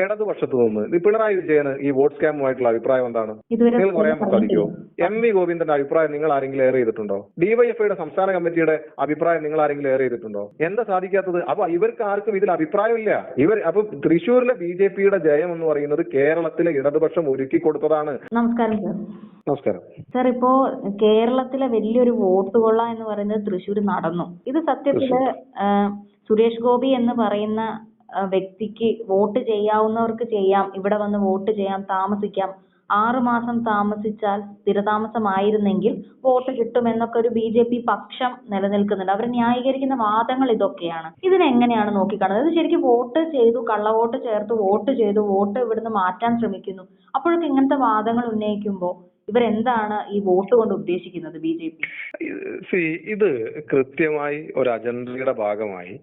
ഇടതുപക്ഷത്ത് നിന്ന് ഈ പിണറായി വിജയന് ഈ വോട്ട് സ്കാമുമായിട്ടുള്ള അഭിപ്രായം എന്താണ്? നിങ്ങൾക്ക് പറയാൻ സാധിക്കുമോ? എം.വി. ഗോവിന്ദന്റെ അഭിപ്രായം നിങ്ങൾ ആരെങ്കിലും ഏറെ ചെയ്തിട്ടുണ്ടോ? ഡിവൈഎഫ്ഐയുടെ സംസ്ഥാന കമ്മിറ്റിയുടെ അഭിപ്രായം നിങ്ങൾ ആരെങ്കിലും ഏറെ ചെയ്തിട്ടുണ്ടോ? എന്താ സാധിക്കാത്തത്? അപ്പൊ ഇവർക്ക് ആർക്കും ഇതിൽ അഭിപ്രായമില്ല. അപ്പൊ തൃശ്ശൂരിലെ ബി.ജെ.പിയുടെ ജയം എന്ന് പറയുന്നത് കേരളത്തിലെ ഇടതുപക്ഷം ഒരുക്കി കൊടുത്തതാണ്. നമസ്കാരം സർ. നമസ്കാരം സർ. ഇപ്പോ കേരളത്തിലെ വലിയൊരു വോട്ട് കൊള്ള എന്ന് പറയുന്നത് തൃശ്ശൂർ നടന്നു. ഇത് സത്യത്തില് സുരേഷ് ഗോപി എന്ന് പറയുന്ന വ്യക്തിക്ക് വോട്ട് ചെയ്യാവുന്നവർക്ക് ചെയ്യാം, ഇവിടെ വന്ന് വോട്ട് ചെയ്യാം, താമസിക്കാം, 6 മാസം താമസിച്ചാൽ സ്ഥിരതാമസമായിരുന്നെങ്കിൽ വോട്ട് കിട്ടുമെന്നൊക്കെ ഒരു ബി.ജെ.പി പക്ഷം നിലനിൽക്കുന്നുണ്ട്. അവർ ന്യായീകരിക്കുന്ന വാദങ്ങൾ ഇതൊക്കെയാണ്. ഇതിനെങ്ങനെയാണ് നോക്കിക്കാണുന്നത്? ഇത് ശരിക്കും വോട്ട് ചെയ്തു, കള്ളവോട്ട് ചേർത്ത് വോട്ട് ചെയ്തു, വോട്ട് ഇവിടുന്ന് മാറ്റാൻ ശ്രമിക്കുന്നു. അപ്പോഴൊക്കെ ഇങ്ങനത്തെ വാദങ്ങൾ ഉന്നയിക്കുമ്പോൾ ഇവരെന്താണ് ഈ വോട്ട് കൊണ്ട് ഉദ്ദേശിക്കുന്നത് ബി.ജെ.പി? ഇത് കൃത്യമായി ഒരു അജണ്ടയുടെ ഭാഗമായി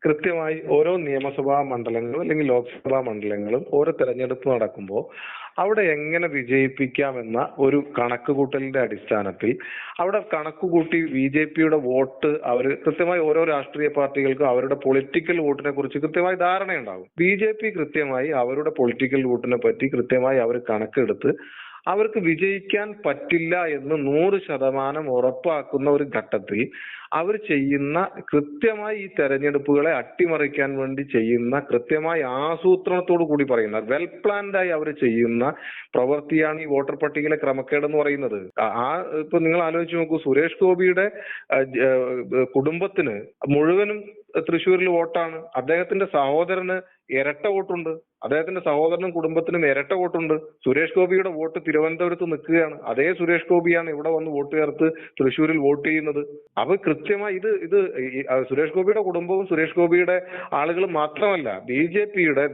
കൃത്യമായി ഓരോ നിയമസഭാ മണ്ഡലങ്ങളും അല്ലെങ്കിൽ ലോക്സഭാ മണ്ഡലങ്ങളും ഓരോ തെരഞ്ഞെടുപ്പ് നടക്കുമ്പോൾ അവിടെ എങ്ങനെ വിജയിപ്പിക്കാമെന്ന ഒരു കണക്കുകൂട്ടലിന്റെ അടിസ്ഥാനത്തിൽ അവിടെ കണക്കുകൂട്ടി ബി.ജെ.പിയുടെ വോട്ട് അവർ കൃത്യമായി ഓരോ രാഷ്ട്രീയ പാർട്ടികൾക്കും അവരുടെ പൊളിറ്റിക്കൽ വോട്ടിനെ കുറിച്ച് കൃത്യമായി ധാരണയുണ്ടാകും. ബി.ജെ.പി കൃത്യമായി അവരുടെ പൊളിറ്റിക്കൽ വോട്ടിനെ പറ്റി കൃത്യമായി അവർ കണക്കെടുത്ത് അവർക്ക് വിജയിക്കാൻ പറ്റില്ല എന്ന് 100% ഉറപ്പാക്കുന്ന ഒരു ഘട്ടത്തിൽ അവർ ചെയ്യുന്ന കൃത്യമായി ഈ തെരഞ്ഞെടുപ്പുകളെ അട്ടിമറിക്കാൻ വേണ്ടി ചെയ്യുന്ന കൃത്യമായി ആസൂത്രണത്തോടു കൂടി പറയുന്ന വെൽ പ്ലാൻഡായി അവർ ചെയ്യുന്ന പ്രവൃത്തിയാണ് ഈ വോട്ടർ പട്ടികയിലെ ക്രമക്കേട് എന്ന് പറയുന്നത്. ഇപ്പൊ നിങ്ങൾ ആലോചിച്ച് നോക്കൂ, സുരേഷ് ഗോപിയുടെ കുടുംബത്തിന് മുഴുവനും തൃശ്ശൂരിൽ വോട്ടാണ്. അദ്ദേഹത്തിന്റെ സഹോദരന് ഇരട്ട വോട്ടുണ്ട്. അദ്ദേഹത്തിന്റെ സഹോദരനും കുടുംബത്തിനും ഇരട്ട വോട്ടുണ്ട്. സുരേഷ് ഗോപിയുടെ വോട്ട് തിരുവനന്തപുരത്ത് നിൽക്കുകയാണ്. അതേ സുരേഷ് ഗോപിയാണ് ഇവിടെ വന്ന് വോട്ട് ചേർത്ത് തൃശ്ശൂരിൽ വോട്ട് ചെയ്യുന്നത്. അപ്പൊ കൃത്യമായി ഇത് സുരേഷ് ഗോപിയുടെ കുടുംബവും സുരേഷ് ഗോപിയുടെ ആളുകളും മാത്രമല്ല, ബി.ജെ.പിയുടെ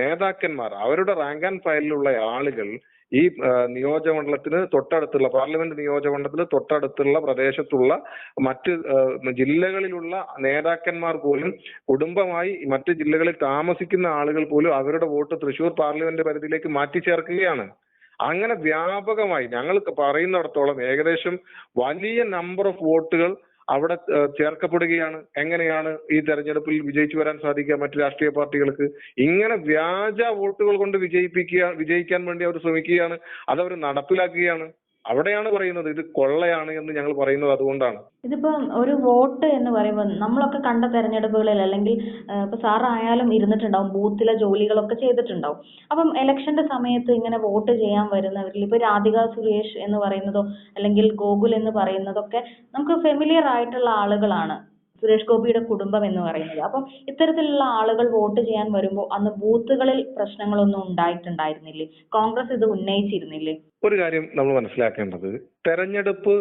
നേതാക്കന്മാർ, അവരുടെ റാങ്ക് ആൻഡ് ഫയലിലുള്ള ആളുകൾ ഈ നിയോജകമണ്ഡലത്തിന് തൊട്ടടുത്തുള്ള പാർലമെന്റ് നിയോജകമണ്ഡലത്തിന് തൊട്ടടുത്തുള്ള പ്രദേശത്തുള്ള മറ്റ് ജില്ലകളിലുള്ള നേതാക്കന്മാർ പോലും കുടുംബമായി മറ്റ് ജില്ലകളിൽ താമസിക്കുന്ന ആളുകൾ പോലും അവരുടെ വോട്ട് തൃശ്ശൂർ പാർലമെന്റ് പരിധിയിലേക്ക് മാറ്റി ചേർക്കുകയാണ്. അങ്ങനെ വ്യാപകമായി ഞങ്ങൾ പറയുന്നിടത്തോളം ഏകദേശം വലിയ നമ്പർ ഓഫ് വോട്ടുകൾ അവിടെ ചേർക്കപ്പെടുകയാണ്. എങ്ങനെയാണ് ഈ തെരഞ്ഞെടുപ്പിൽ വിജയിച്ചു വരാൻ സാധിക്കുക മറ്റു രാഷ്ട്രീയ പാർട്ടികൾക്ക്? ഇങ്ങനെ വ്യാജ വോട്ടുകൾ കൊണ്ട് വിജയിക്കാൻ വേണ്ടി അവർ ശ്രമിക്കുകയാണ്. അതവർ നടപ്പിലാക്കുകയാണ്. അവിടെയാണ് പറയുന്നത് ഇത് കൊള്ളയാണ് എന്ന് ഞങ്ങൾ പറയുന്നത്. അതുകൊണ്ടാണ് ഇതിപ്പോ ഒരു വോട്ട് എന്ന് പറയുമ്പോൾ നമ്മളൊക്കെ കണ്ട തെരഞ്ഞെടുപ്പുകളിൽ അല്ലെങ്കിൽ ഇപ്പൊ സാറായാലും ഇരുന്നിട്ടുണ്ടാവും, ബൂത്തിലെ ജോലികളൊക്കെ ചെയ്തിട്ടുണ്ടാവും. അപ്പം ഇലക്ഷന്റെ സമയത്ത് ഇങ്ങനെ വോട്ട് ചെയ്യാൻ വരുന്നവരിൽ ഇപ്പൊ രാധിക സുരേഷ് എന്ന് പറയുന്നതോ അല്ലെങ്കിൽ ഗോകുൽ എന്ന് പറയുന്നതൊക്കെ നമുക്ക് ഫെമിലിയർ ആയിട്ടുള്ള ആളുകളാണ്, സുരേഷ് ഗോപിയുടെ കുടുംബം എന്ന് പറയുന്നത്. അപ്പം ഇത്തരത്തിലുള്ള ആളുകൾ വോട്ട് ചെയ്യാൻ വരുമ്പോൾ അന്ന് ബൂത്തുകളിൽ പ്രശ്നങ്ങളൊന്നും ഉണ്ടായിട്ടുണ്ടായിരുന്നില്ലേ? കോൺഗ്രസ് ഇത് ഉന്നയിച്ചിരുന്നില്ലേ? ഒരു കാര്യം നമ്മൾ മനസ്സിലാക്കേണ്ടത്, തെരഞ്ഞെടുപ്പ്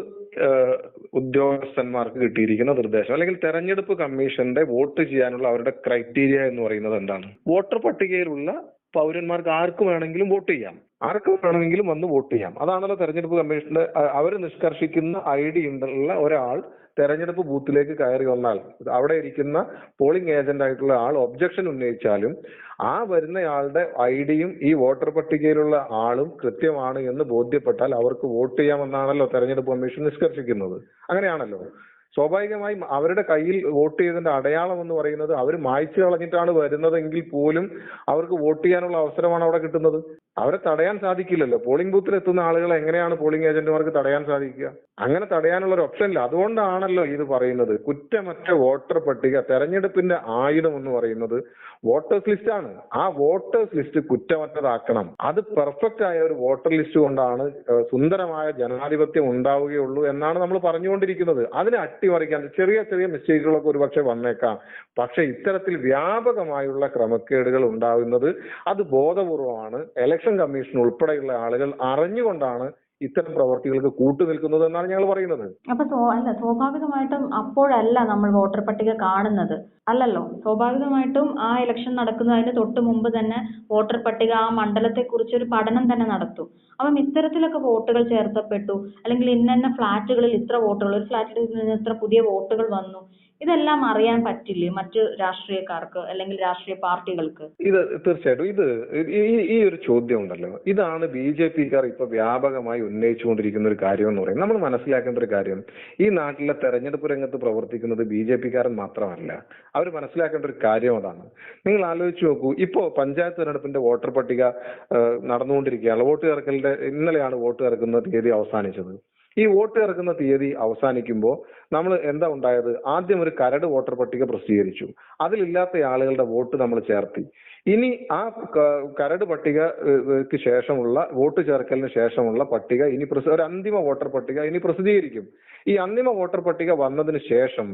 ഉദ്യോഗസ്ഥന്മാർക്ക് കിട്ടിയിരിക്കുന്ന നിർദ്ദേശം അല്ലെങ്കിൽ തെരഞ്ഞെടുപ്പ് കമ്മീഷന്റെ വോട്ട് ചെയ്യാനുള്ള അവരുടെ ക്രൈറ്റീരിയ എന്ന് പറയുന്നത് എന്താണ്? വോട്ടർ പട്ടികയിലുള്ള പൗരന്മാർക്ക് ആർക്ക് വേണമെങ്കിലും വോട്ട് ചെയ്യാം, ആർക്ക് വേണമെങ്കിലും വന്ന് വോട്ട് ചെയ്യാം. അതാണല്ലോ തെരഞ്ഞെടുപ്പ് കമ്മീഷന്റെ അവർ നിഷ്കർഷിക്കുന്ന ID ഉള്ള ഒരാൾ തെരഞ്ഞെടുപ്പ് ബൂത്തിലേക്ക് കയറി വന്നാൽ അവിടെ ഇരിക്കുന്ന പോളിംഗ് ഏജന്റ് ആയിട്ടുള്ള ആൾ ഒബ്ജക്ഷൻ ഉന്നയിച്ചാലും ആ വരുന്നയാളുടെ ID-യും ഈ വോട്ടർ പട്ടികയിലുള്ള ആളും കൃത്യമാണ് എന്ന് ബോധ്യപ്പെട്ടാൽ അവർക്ക് വോട്ട് ചെയ്യാമെന്നാണല്ലോ തെരഞ്ഞെടുപ്പ് കമ്മീഷൻ നിഷ്കർഷിക്കുന്നത്. അങ്ങനെയാണല്ലോ. സ്വാഭാവികമായും അവരുടെ കയ്യിൽ വോട്ട് ചെയ്തതിന്റെ അടയാളം എന്ന് പറയുന്നത് അവർ മായ്ച്ചു കളഞ്ഞിട്ടാണ് വരുന്നതെങ്കിൽ പോലും അവർക്ക് വോട്ട് ചെയ്യാനുള്ള അവസരമാണ് അവിടെ കിട്ടുന്നത്. അവരെ തടയാൻ സാധിക്കില്ലല്ലോ. പോളിംഗ് ബൂത്തിൽ എത്തുന്ന ആളുകളെ എങ്ങനെയാണ് പോളിംഗ് ഏജന്റുമാർക്ക് തടയാൻ സാധിക്കുക? അങ്ങനെ തടയാനുള്ള ഒരു ഓപ്ഷൻ ഇല്ല. അതുകൊണ്ടാണല്ലോ ഇത് പറയുന്നത് കുറ്റമറ്റ വോട്ടർ പട്ടിക. തെരഞ്ഞെടുപ്പിന്റെ ആയുധം എന്ന് പറയുന്നത് വോട്ടേഴ്സ് ലിസ്റ്റ് ആണ്. ആ വോട്ടേഴ്സ് ലിസ്റ്റ് കുറ്റമറ്റതാക്കണം. അത് പെർഫെക്റ്റ് ആയ ഒരു വോട്ടർ ലിസ്റ്റ് കൊണ്ടാണ് സുന്ദരമായ ജനാധിപത്യം ഉണ്ടാവുകയുള്ളൂ എന്നാണ് നമ്മൾ പറഞ്ഞുകൊണ്ടിരിക്കുന്നത്. അതിനെ അട്ടിമറിക്കാൻ ചെറിയ ചെറിയ മിസ്റ്റേക്കുകളൊക്കെ ഒരുപക്ഷെ വന്നേക്കാം. പക്ഷെ ഇത്തരത്തിൽ വ്യാപകമായുള്ള ക്രമക്കേടുകൾ ഉണ്ടാകുന്നത് അത് ബോധപൂർവമാണ്. ഇലക്ഷൻ കമ്മീഷൻ ഉൾപ്പെടെയുള്ള ആളുകൾ അറിഞ്ഞുകൊണ്ടാണ് ഇത്തരം പ്രവർത്തികൾക്ക് കൂട്ടുനിൽക്കുന്നത് എന്നാണ് ഞങ്ങൾ പറയുന്നത്. അപ്പൊ സ്വാഭാവികമായിട്ടും അപ്പോഴല്ല നമ്മൾ വോട്ടർ പട്ടിക കാണുന്നത്, അല്ലല്ലോ? സ്വാഭാവികമായിട്ടും ആ ഇലക്ഷൻ നടക്കുന്നതിന് തൊട്ട് മുമ്പ് തന്നെ വോട്ടർ പട്ടിക ആ മണ്ഡലത്തെ കുറിച്ച് ഒരു പഠനം തന്നെ നടത്തും. അപ്പം ഇത്തരത്തിലൊക്കെ വോട്ടുകൾ ചേർത്തപ്പെട്ടു, അല്ലെങ്കിൽ ഇന്ന ഫ്ലാറ്റുകളിൽ ഇത്ര വോട്ടുകൾ, ഒരു ഫ്ലാറ്റിൽ നിന്ന് ഇത്ര പുതിയ വോട്ടുകൾ വന്നു, ഇതെല്ലാം അറിയാൻ പറ്റില്ലേ മറ്റു രാഷ്ട്രീയക്കാർക്ക് അല്ലെങ്കിൽ രാഷ്ട്രീയ പാർട്ടികൾക്ക്? ഇത് തീർച്ചയായിട്ടും ഈ ഒരു ചോദ്യം ഉണ്ടല്ലോ, ഇതാണ് BJP-ക്കാർ ഇപ്പൊ വ്യാപകമായി ഉന്നയിച്ചുകൊണ്ടിരിക്കുന്ന ഒരു കാര്യം എന്ന് പറയുന്നത്. നമ്മൾ മനസ്സിലാക്കേണ്ട ഒരു കാര്യം, ഈ നാട്ടിലെ തെരഞ്ഞെടുപ്പ് രംഗത്ത് പ്രവർത്തിക്കുന്നത് BJP-കാരൻ മാത്രമല്ല. അവർ മനസ്സിലാക്കേണ്ട ഒരു കാര്യം അതാണ്. നിങ്ങൾ ആലോചിച്ച് നോക്കൂ, ഇപ്പോ പഞ്ചായത്ത് തെരഞ്ഞെടുപ്പിന്റെ വോട്ടർ പട്ടിക നടന്നുകൊണ്ടിരിക്കുകയാണ്. വോട്ട് ചേർക്കലിന്റെ ഇന്നലെയാണ് വോട്ട് ചേർക്കുന്ന തീയതി അവസാനിച്ചത്. ഈ വോട്ട് ചേർക്കുന്ന തീയതി അവസാനിക്കുമ്പോൾ നമ്മൾ എന്താ ഉണ്ടായത്? ആദ്യം ഒരു കരട് വോട്ടർ പട്ടിക പ്രസിദ്ധീകരിച്ചു. അതിലില്ലാത്ത ആളുകളുടെ വോട്ട് നമ്മൾ ചേർത്തി. ഇനി ആ കരട് പട്ടികക്ക് ശേഷമുള്ള വോട്ട് ചേർക്കലിന് ശേഷമുള്ള പട്ടിക ഇനി ഒരു അന്തിമ വോട്ടർ പട്ടിക ഇനി പ്രസിദ്ധീകരിക്കും. ഈ അന്തിമ വോട്ടർ പട്ടിക വന്നതിന് ശേഷം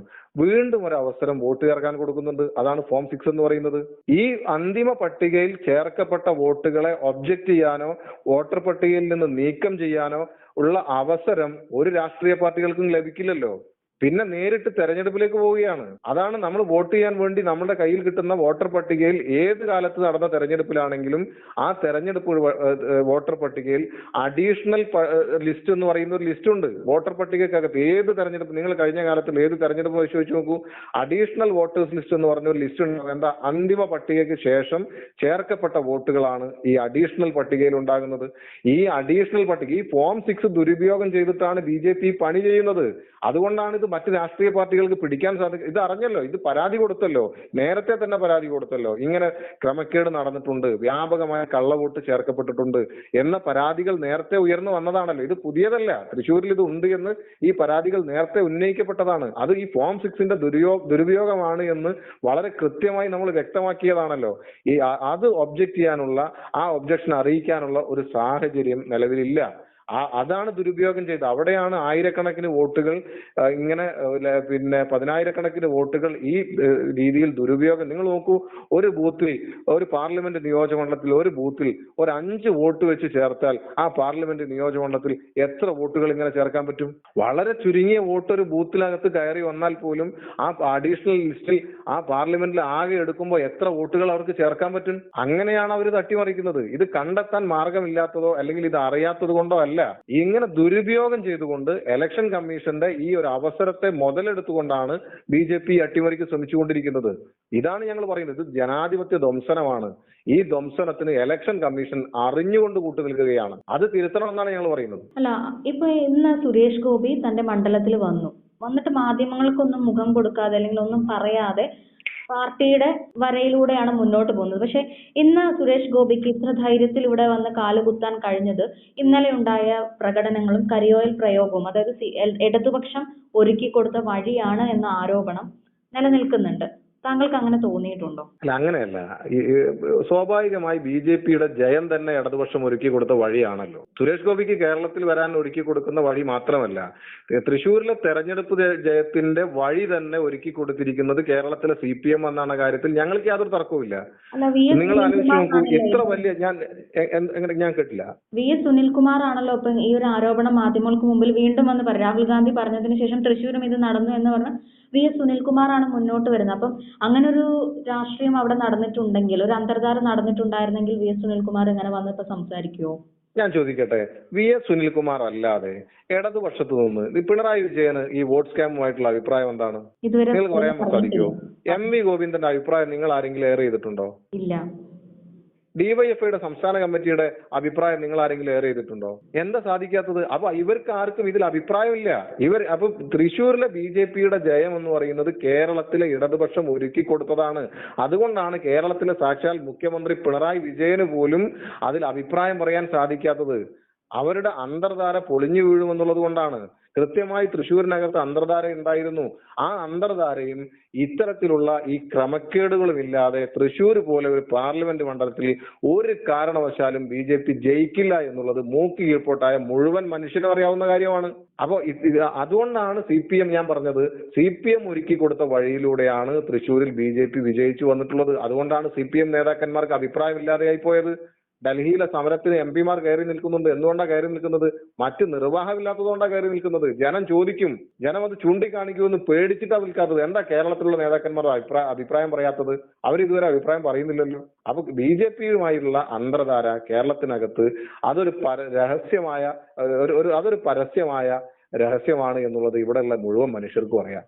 വീണ്ടും ഒരു അവസരം വോട്ട് ചേർക്കാൻ കൊടുക്കുന്നുണ്ട്. അതാണ് ഫോം 6 എന്ന് പറയുന്നത്. ഈ അന്തിമ പട്ടികയിൽ ചേർക്കപ്പെട്ട വോട്ടുകളെ ഒബ്ജക്ട് ചെയ്യാനോ വോട്ടർ പട്ടികയിൽ നിന്ന് നീക്കം ചെയ്യാനോ ഉള്ള അവസരം ഒരു രാഷ്ട്രീയ പാർട്ടികൾക്കും ലഭിക്കില്ലല്ലോ. പിന്നെ നേരിട്ട് തെരഞ്ഞെടുപ്പിലേക്ക് പോവുകയാണ്. അതാണ് നമ്മൾ വോട്ട് ചെയ്യാൻ വേണ്ടി നമ്മുടെ കയ്യിൽ കിട്ടുന്ന വോട്ടർ പട്ടികയിൽ ഏത് കാലത്ത് നടന്ന തെരഞ്ഞെടുപ്പിലാണെങ്കിലും ആ തെരഞ്ഞെടുപ്പ് വോട്ടർ പട്ടികയിൽ അഡീഷണൽ ലിസ്റ്റ് എന്ന് പറയുന്ന ഒരു ലിസ്റ്റ് ഉണ്ട്. വോട്ടർ പട്ടികക്കകത്ത് ഏത് തെരഞ്ഞെടുപ്പ്, നിങ്ങൾ കഴിഞ്ഞ കാലത്തിൽ ഏത് തെരഞ്ഞെടുപ്പ് പരിശോധിച്ച് നോക്കൂ, അഡീഷണൽ വോട്ടേഴ്സ് ലിസ്റ്റ് എന്ന് പറഞ്ഞ ഒരു ലിസ്റ്റ് ഉണ്ട്. എന്താ? അന്തിമ പട്ടികയ്ക്ക് ശേഷം ചേർക്കപ്പെട്ട വോട്ടുകളാണ് ഈ അഡീഷണൽ പട്ടികയിൽ ഉണ്ടാകുന്നത്. ഈ അഡീഷണൽ പട്ടിക, ഈ ഫോം 6 ദുരുപയോഗം ചെയ്തിട്ടാണ് BJP പണി ചെയ്യുന്നത്. അതുകൊണ്ടാണ് ഇത് മറ്റ് രാഷ്ട്രീയ പാർട്ടികൾക്ക് പിടിക്കാൻ സാധിക്കും. ഇത് അറിഞ്ഞല്ലോ, ഇത് പരാതി കൊടുത്തല്ലോ, നേരത്തെ തന്നെ പരാതി കൊടുത്തല്ലോ. ഇങ്ങനെ ക്രമക്കേട് നടന്നിട്ടുണ്ട്, വ്യാപകമായ കള്ളവോട്ട് ചേർക്കപ്പെട്ടിട്ടുണ്ട് എന്ന പരാതികൾ നേരത്തെ ഉയർന്നു വന്നതാണല്ലോ. ഇത് പുതിയതല്ല. തൃശ്ശൂരിൽ ഇത് ഉണ്ട് എന്ന് ഈ പരാതികൾ നേരത്തെ ഉന്നയിക്കപ്പെട്ടതാണ്. അത് ഈ ഫോം 6ന്റെ ദുരുപയോഗമാണ് എന്ന് വളരെ കൃത്യമായി നമ്മൾ വ്യക്തമാക്കിയതാണല്ലോ. അത് ഒബ്ജക്ട് ചെയ്യാനുള്ള, ആ ഒബ്ജക്ഷൻ അറിയിക്കാനുള്ള ഒരു സാഹചര്യം നിലവിലില്ല. അതാണ് ദുരുപയോഗം ചെയ്തത്. അവിടെയാണ് ആയിരക്കണക്കിന് വോട്ടുകൾ ഇങ്ങനെ പിന്നെ 10,000-കണക്കിന് വോട്ടുകൾ ഈ രീതിയിൽ ദുരുപയോഗം. നിങ്ങൾ നോക്കൂ, ഒരു ബൂത്തിൽ, ഒരു പാർലമെന്റ് നിയോജകമണ്ഡലത്തിൽ ഒരു ബൂത്തിൽ ഒരു 5 വോട്ട് വെച്ച് ചേർത്താൽ ആ പാർലമെന്റ് നിയോജകമണ്ഡലത്തിൽ എത്ര വോട്ടുകൾ ഇങ്ങനെ ചേർക്കാൻ പറ്റും? വളരെ ചുരുങ്ങിയ വോട്ട് ഒരു ബൂത്തിനകത്ത് കയറി വന്നാൽ പോലും ആ അഡീഷണൽ ലിസ്റ്റിൽ ആ പാർലമെന്റിൽ ആകെ എടുക്കുമ്പോൾ എത്ര വോട്ടുകൾ അവർക്ക് ചേർക്കാൻ പറ്റും? അങ്ങനെയാണ് അവർ തട്ടിമറിക്കുന്നത്. ഇത് കണ്ടെത്താൻ മാർഗമില്ലാത്തതോ അല്ലെങ്കിൽ ഇത് അറിയാത്തത് കൊണ്ടോ അല്ല. ഇങ്ങനെ ദുരുപയോഗം ചെയ്തുകൊണ്ട് ഇലക്ഷൻ കമ്മീഷന്റെ ഈ ഒരു അവസരത്തെ മുതലെടുത്തുകൊണ്ടാണ് BJP അട്ടിമറിക്ക് ശ്രമിച്ചുകൊണ്ടിരിക്കുന്നത്. ഇതാണ് ഞങ്ങൾ പറയുന്നത്. ഇത് ജനാധിപത്യ ധ്വംസനമാണ്. ഈ ധ്വംസനത്തിന് ഇലക്ഷൻ കമ്മീഷൻ അറിഞ്ഞുകൊണ്ട് കൂട്ടുനിൽക്കുകയാണ്. അത് തിരുത്തണമെന്നാണ് ഞങ്ങൾ പറയുന്നത്. അല്ല, ഇപ്പൊ ഇന്ന് സുരേഷ് ഗോപി തന്റെ മണ്ഡലത്തിൽ വന്നിട്ട് മാധ്യമങ്ങൾക്കൊന്നും മുഖം കൊടുക്കാതെ അല്ലെങ്കിൽ ഒന്നും പറയാതെ പാർട്ടിയുടെ വരയിലൂടെയാണ് മുന്നോട്ട് പോകുന്നത്. പക്ഷെ ഇന്ന് സുരേഷ് ഗോപിക്ക് ഇത്ര ധൈര്യത്തിൽ ഇവിടെ വന്ന് കാലുകുത്താൻ കഴിഞ്ഞത് ഇന്നലെ ഉണ്ടായ പ്രകടനങ്ങളും കരിയോയിൽ പ്രയോഗവും, അതായത് ഇടതുപക്ഷം ഒരുക്കി കൊടുത്ത വഴിയാണ് എന്ന ആരോപണം നിലനിൽക്കുന്നുണ്ട്. താങ്കൾക്ക് അങ്ങനെ തോന്നിയിട്ടുണ്ടോ? അല്ല, അങ്ങനെയല്ല. സ്വാഭാവികമായി BJP-യുടെ ജയം തന്നെ ഇടതുപക്ഷം ഒരുക്കി കൊടുത്ത വഴിയാണല്ലോ. സുരേഷ് ഗോപിക്ക് കേരളത്തിൽ വരാൻ ഒരുക്കി കൊടുക്കുന്ന വഴി മാത്രമല്ല, തൃശ്ശൂരിലെ തെരഞ്ഞെടുപ്പ് ജയത്തിന്റെ വഴി തന്നെ ഒരുക്കി കൊടുത്തിരിക്കുന്നത് കേരളത്തിലെ CPM എന്നാണ് കാര്യത്തിൽ ഞങ്ങൾക്ക് യാതൊരു തർക്കവുമില്ല. നിങ്ങൾ ആലോചിച്ച് നോക്കൂ, ഇത്ര വലിയ ഞാൻ കേട്ടില്ല. VS സുനിൽകുമാർ ആണല്ലോ ഇപ്പൊ ഈ ഒരു ആരോപണം മാധ്യമങ്ങൾക്ക് മുമ്പിൽ വീണ്ടും വന്ന് പറയും. രാഹുൽ ഗാന്ധി പറഞ്ഞതിന് ശേഷം തൃശ്ശൂരും ഇത് നടന്നു എന്ന് പറഞ്ഞ് VS സുനിൽകുമാർ ആണ് മുന്നോട്ട് വരുന്നത്. അപ്പം അങ്ങനെ ഒരു രാഷ്ട്രീയം അവിടെ നടന്നിട്ടുണ്ടെങ്കിൽ, ഒരു അന്തർധാര നടന്നിട്ടുണ്ടായിരുന്നെങ്കിൽ VS സുനിൽകുമാർ ഇങ്ങനെ വന്നിപ്പോ സംസാരിക്കുവോ? ഞാൻ ചോദിക്കട്ടെ, VS സുനിൽകുമാർ അല്ലാതെ ഇടതുപക്ഷത്ത് നിന്ന് പിണറായി വിജയന് ഈ വോട്ട് സ്കാമുമായിട്ടുള്ള അഭിപ്രായം എന്താണ്? നിങ്ങൾക്ക് പറയാൻ സാധിക്കുമോ? MV ഗോവിന്ദന്റെ അഭിപ്രായം നിങ്ങൾ ആരെങ്കിലും ഏറെ ചെയ്തിട്ടുണ്ടോ? ഇല്ല. DYFIയുടെ സംസ്ഥാന കമ്മിറ്റിയുടെ അഭിപ്രായം നിങ്ങൾ ആരെങ്കിലും ഏറെ ചെയ്തിട്ടുണ്ടോ? എന്താ സാധിക്കാത്തത്? അപ്പൊ ഇവർക്ക് ആർക്കും ഇതിൽ അഭിപ്രായമില്ല. അപ്പൊ തൃശ്ശൂരിലെ BJP-യുടെ ജയം എന്ന് പറയുന്നത് കേരളത്തിലെ ഇടതുപക്ഷം ഒരുക്കി കൊടുത്തതാണ്. അതുകൊണ്ടാണ് കേരളത്തിലെ സാക്ഷാൽ മുഖ്യമന്ത്രി പിണറായി വിജയന് പോലും അതിൽ അഭിപ്രായം പറയാൻ സാധിക്കാത്തത്. അവരുടെ അന്തർധാര പൊളിഞ്ഞു വീഴുമെന്നുള്ളത് കൊണ്ടാണ്. കൃത്യമായി തൃശ്ശൂരിനകത്ത് അന്തർധാര ഉണ്ടായിരുന്നു. ആ അന്തർധാരയും ഇത്തരത്തിലുള്ള ഈ ക്രമക്കേടുകളും ഇല്ലാതെ തൃശ്ശൂർ പോലെ ഒരു പാർലമെന്റ് മണ്ഡലത്തിൽ ഒരു കാരണവശാലും BJP ജയിക്കില്ല എന്നുള്ളത് മൂക്ക് കീഴ്പോട്ടായ മുഴുവൻ മനുഷ്യനും അറിയാവുന്ന കാര്യമാണ്. അപ്പോ അതുകൊണ്ടാണ് CPM, ഞാൻ പറഞ്ഞത്, CPM ഒരുക്കി കൊടുത്ത വഴിയിലൂടെയാണ് തൃശ്ശൂരിൽ BJP വിജയിച്ചു വന്നിട്ടുള്ളത്. അതുകൊണ്ടാണ് CPM നേതാക്കന്മാർക്ക് അഭിപ്രായമില്ലാതെയായി പോയത്. ഡൽഹിയിലെ സമരത്തിന് MP മാർ കയറി നിൽക്കുന്നുണ്ട്. എന്തുകൊണ്ടാണ് കയറി നിൽക്കുന്നത്? മറ്റ് നിർവാഹമില്ലാത്തതുകൊണ്ടാണ് കയറി നിൽക്കുന്നത്. ജനം ചോദിക്കും, ജനം അത് ചൂണ്ടിക്കാണിക്കുമെന്ന് പേടിച്ചിട്ടാണ് നിൽക്കാത്തത്. എന്താ കേരളത്തിലുള്ള നേതാക്കന്മാർ അഭിപ്രായം പറയാത്തത്? അവരിതുവരെ അഭിപ്രായം പറയുന്നില്ലല്ലോ. അപ്പൊ BJP-യുമായുള്ള അന്തർധാര കേരളത്തിനകത്ത് അതൊരു രഹസ്യമായ അതൊരു പരസ്യമായ രഹസ്യമാണ് എന്നുള്ളത് ഇവിടെയുള്ള മുഴുവൻ മനുഷ്യർക്കും അറിയാം.